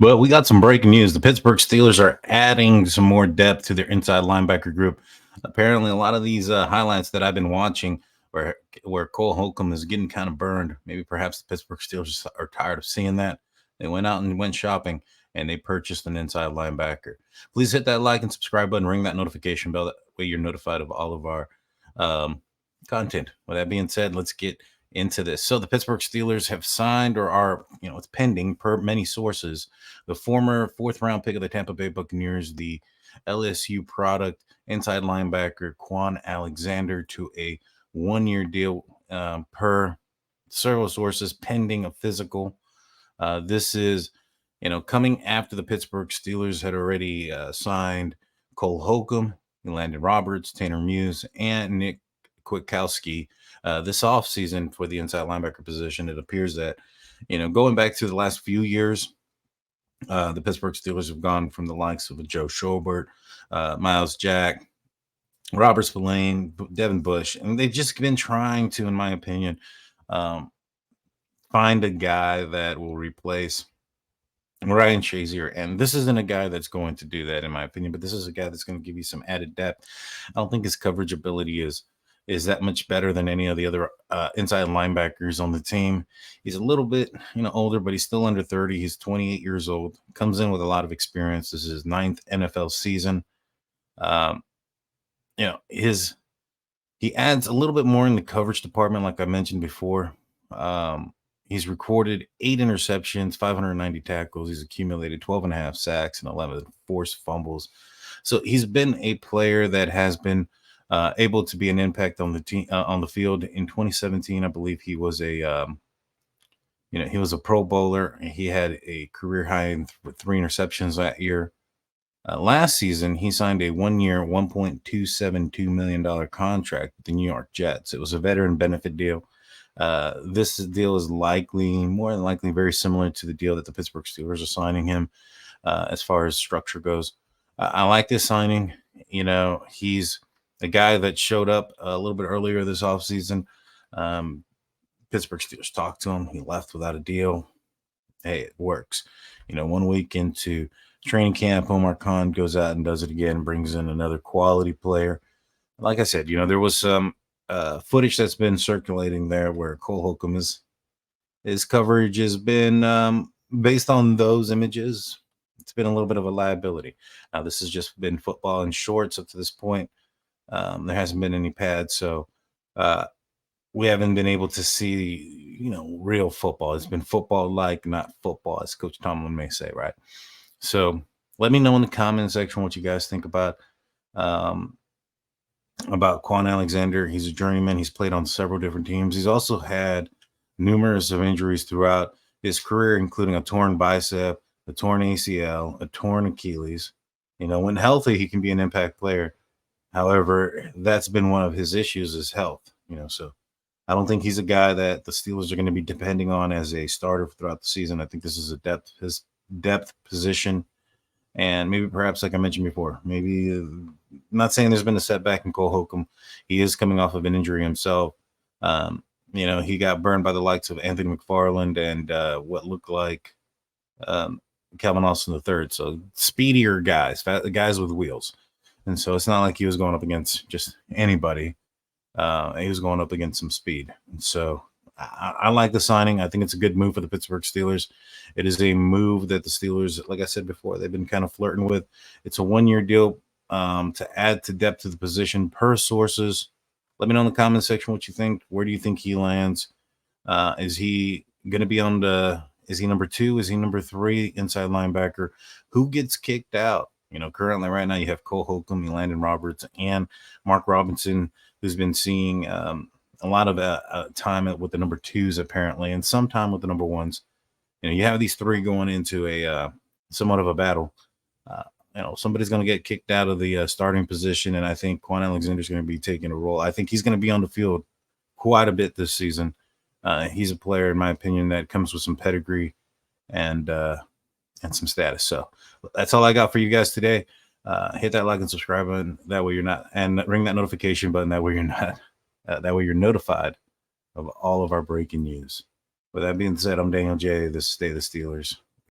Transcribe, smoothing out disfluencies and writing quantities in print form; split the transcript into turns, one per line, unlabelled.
Well, we got some breaking news. The Pittsburgh Steelers are adding some more depth to their inside linebacker group. Apparently, a lot of these highlights that I've been watching where Cole Holcomb is getting kind of burned. Maybe perhaps the Pittsburgh Steelers are tired of seeing that. They went out and went shopping and they purchased an inside linebacker. Please hit that like and subscribe button, ring that notification bell. That way you're notified of all of our um, content. With that being said, let's get into this. So the Pittsburgh Steelers have signed or are, it's pending per many sources. The former fourth round pick of the Tampa Bay Buccaneers, the LSU product inside linebacker Quan Alexander, to a 1-year deal per several sources, pending a physical. This is, coming after the Pittsburgh Steelers had already signed Cole Holcomb, Landon Roberts, Tanner Muse, and Nick Kwiatkowski this offseason for the inside linebacker position. It appears that, going back to the last few years, the Pittsburgh Steelers have gone from the likes of Joe Schobert, Miles Jack, Robert Spillane, Devin Bush, and they've just been trying to, in my opinion, find a guy that will replace Ryan Shazier. And this isn't a guy that's going to do that, in my opinion, but this is a guy that's going to give you some added depth. I don't think his coverage ability is that much better than any of the other inside linebackers on the team. He's a little bit, older, but he's still under 30. He's 28 years old, comes in with a lot of experience. This is his 9th NFL season. He adds a little bit more in the coverage department, like I mentioned before. He's recorded 8 interceptions, 590 tackles. He's accumulated 12 and a half sacks and 11 forced fumbles. So he's been a player that has been able to be an impact on the team on the field. In 2017, I believe he was a he was a Pro Bowler. He had a career high with 3 interceptions that year. Last season, he signed a 1-year, $1.272 million contract with the New York Jets. It was a veteran benefit deal. This deal is more than likely, very similar to the deal that the Pittsburgh Steelers are signing him as far as structure goes. I like this signing. He's a guy that showed up a little bit earlier this offseason. Pittsburgh Steelers talked to him. He left without a deal. Hey, it works. 1 week into training camp, Omar goes out and does it again, brings in another quality player. Like I said, there was some footage that's been circulating there where Cole Holcomb his coverage has been based on those images. It's been a little bit of a liability. Now, this has just been football in shorts up to this point. There hasn't been any pads, so we haven't been able to see, real football. It's been football-like, not football, as Coach Tomlin may say, right? So let me know in the comment section what you guys think about Quan Alexander. He's a journeyman. He's played on several different teams. He's also had numerous of injuries throughout his career, including a torn bicep, a torn ACL, a torn Achilles. When healthy, he can be an impact player. However, that's been one of his issues, is health. So I don't think he's a guy that the Steelers are going to be depending on as a starter throughout the season. I think this is his depth position. And maybe perhaps, like I mentioned before, I'm not saying there's been a setback in Cole Holcomb. He is coming off of an injury himself. He got burned by the likes of Anthony McFarland and what looked like Calvin Austin III. So speedier guys, guys with wheels. And so it's not like he was going up against just anybody. He was going up against some speed. And so I like the signing. I think it's a good move for the Pittsburgh Steelers. It is a move that the Steelers, like I said before, they've been kind of flirting with. It's a 1-year deal to add to depth to the position per sources. Let me know in the comment section what you think. Where do you think he lands? Is he going to be is he number 2? Is he number 3 inside linebacker? Who gets kicked out? Currently right now you have Cole Holcomb, Landon Roberts, and Mark Robinson, who's been seeing a lot of time with the number 2s apparently, and some time with the number 1s. You have these 3 going into a somewhat of a battle. Somebody's going to get kicked out of the starting position, and I think Quan Alexander is going to be taking a role. I think he's going to be on the field quite a bit this season. He's a player, in my opinion, that comes with some pedigree and some status. So that's all I got for you guys today. Hit that like and subscribe button. That way you're not, and ring that notification button. That way you're not, that way you're notified of all of our breaking news. With that being said, I'm Daniel J. This is Stay the Steelers.